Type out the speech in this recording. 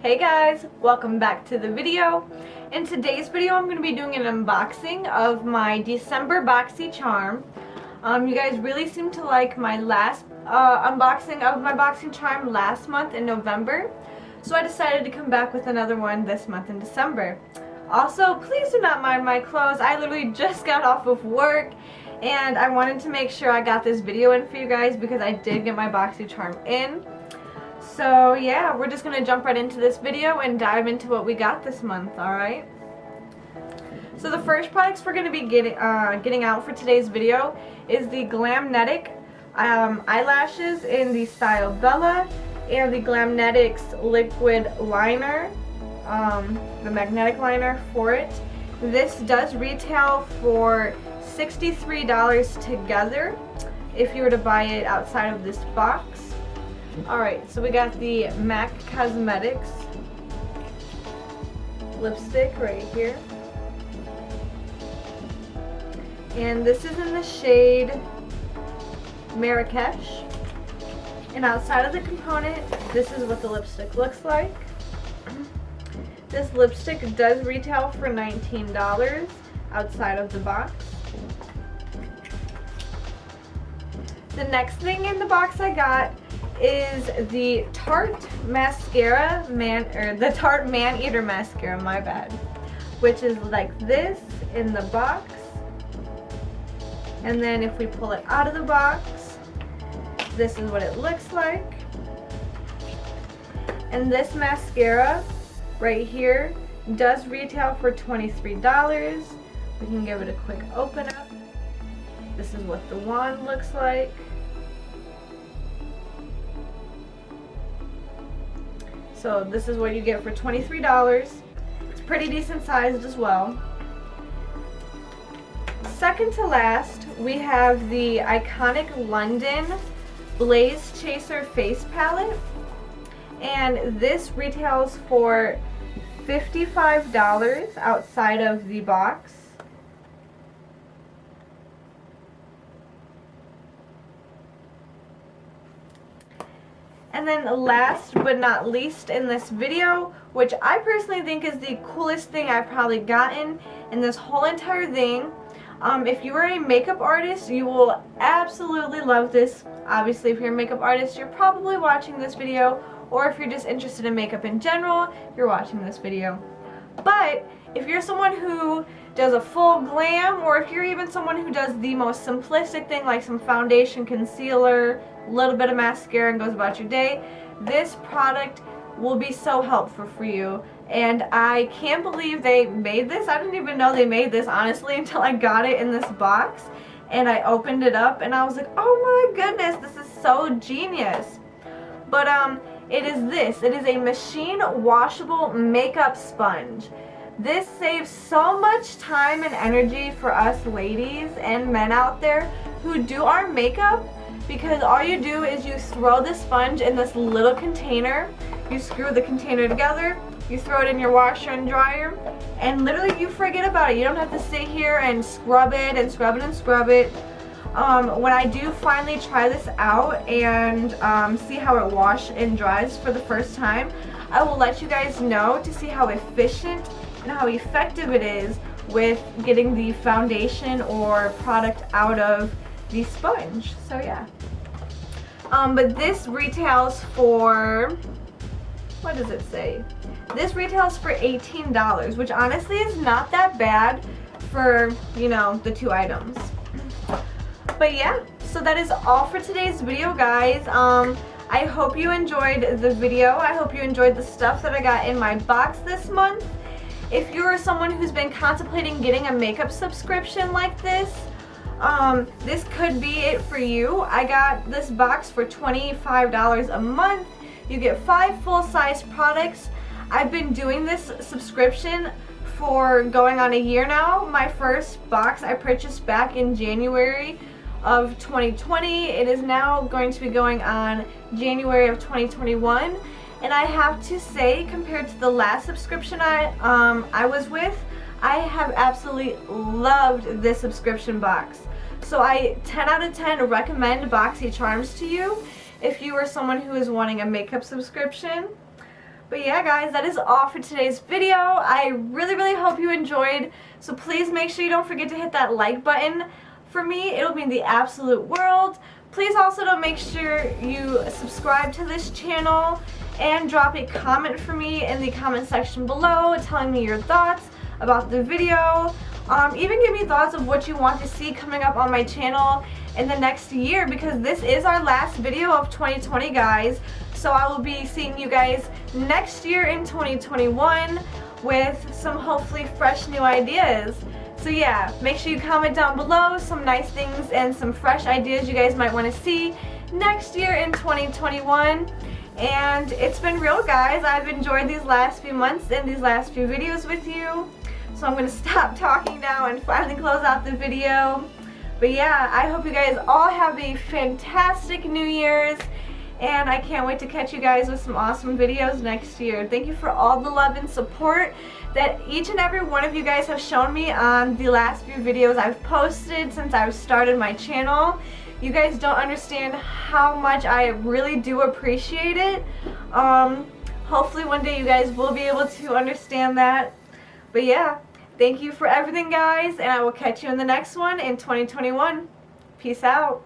Hey guys, welcome back to the video. In today's video I'm going to be doing an unboxing of my December Boxy charm. You guys really seemed to like my last unboxing of my Boxy charm last month in November, so I decided to come back with another one this month in December. Also, please do not mind my clothes. I literally just got off of work and I wanted to make sure I got this video in for you guys because I did get my Boxy charm in. So yeah, we're just going to jump right into this video and dive into what we got this month, alright? So the first products we're going to be getting out for today's video is the Glamnetic eyelashes in the style Bella and the Glamnetics liquid liner, the magnetic liner for it. This does retail for $63 together if you were to buy it outside of this box. Alright, so we got the MAC Cosmetics lipstick right here. And this is in the shade Marrakesh. And outside of the component, this is what the lipstick looks like. This lipstick does retail for $19 outside of the box. The next thing in the box I got is the Tarte mascara, the Tarte Man-Eater mascara, my bad, which is like this in the box. And then if we pull it out of the box, this is what it looks like. And this mascara right here does retail for $23. We can give it a quick open up. This is what the wand looks like. So this is what you get for $23. It's pretty decent sized as well. Second to last, we have the iconic London Blaze Chaser Face Palette. And this retails for $55 outside of the box. And then last but not least in this video, which I personally think is the coolest thing I've probably gotten in this whole entire thing. If you are a makeup artist, you will absolutely love this. Obviously, if you're a makeup artist, you're probably watching this video, or if you're just interested in makeup in general, you're watching this video. But if you're someone who does a full glam, or if you're even someone who does the most simplistic thing like some foundation, concealer, a little bit of mascara and goes about your day, this product will be so helpful for you. And I can't believe they made this. I didn't even know they made this, honestly, until I got it in this box and I opened it up and I was like, oh my goodness, this is so genius. But it is a machine washable makeup sponge. This saves so much time and energy for us ladies and men out there who do our makeup, because all you do is you throw the sponge in this little container, you screw the container together, you throw it in your washer and dryer, and literally you forget about it. You don't have to sit here and scrub it and scrub it and scrub it. When I do finally try this out and see how it washes and dries for the first time, I will let you guys know to see how efficient and how effective it is with getting the foundation or product out of the sponge. So yeah. But this retails for, what does it say? This retails for $18, which honestly is not that bad for, you know, the two items. But yeah, so that is all for today's video, guys. I hope you enjoyed the video. I hope you enjoyed the stuff that I got in my box this month. If you're someone who's been contemplating getting a makeup subscription like this, this could be it for you. I got this box for $25 a month. You get 5 full-size products. I've been doing this subscription for going on a year now. My first box I purchased back in January of 2020. It is now going to be going on January of 2021. And I have to say, compared to the last subscription I was with, I have absolutely loved this subscription box. So I 10 out of 10 recommend Boxy Charms to you if you are someone who is wanting a makeup subscription. But yeah, guys, that is all for today's video. I really hope you enjoyed. So please make sure you don't forget to hit that like button. For me, it'll mean the absolute world. Please also don't make sure you subscribe to this channel and drop a comment for me in the comment section below telling me your thoughts about the video. Even give me thoughts of what you want to see coming up on my channel in the next year, because this is our last video of 2020, guys. So I will be seeing you guys next year in 2021 with some hopefully fresh new ideas. So yeah, make sure you comment down below some nice things and some fresh ideas you guys might want to see next year in 2021. And it's been real, guys. I've enjoyed these last few months and these last few videos with you. So I'm going to stop talking now and finally close out the video. But yeah, I hope you guys all have a fantastic New Year's. And I can't wait to catch you guys with some awesome videos next year. Thank you for all the love and support that each and every one of you guys have shown me on the last few videos I've posted since I've started my channel. You guys don't understand how much I really do appreciate it. Hopefully one day you guys will be able to understand that. But yeah, thank you for everything, guys, and I will catch you in the next one in 2021. Peace out.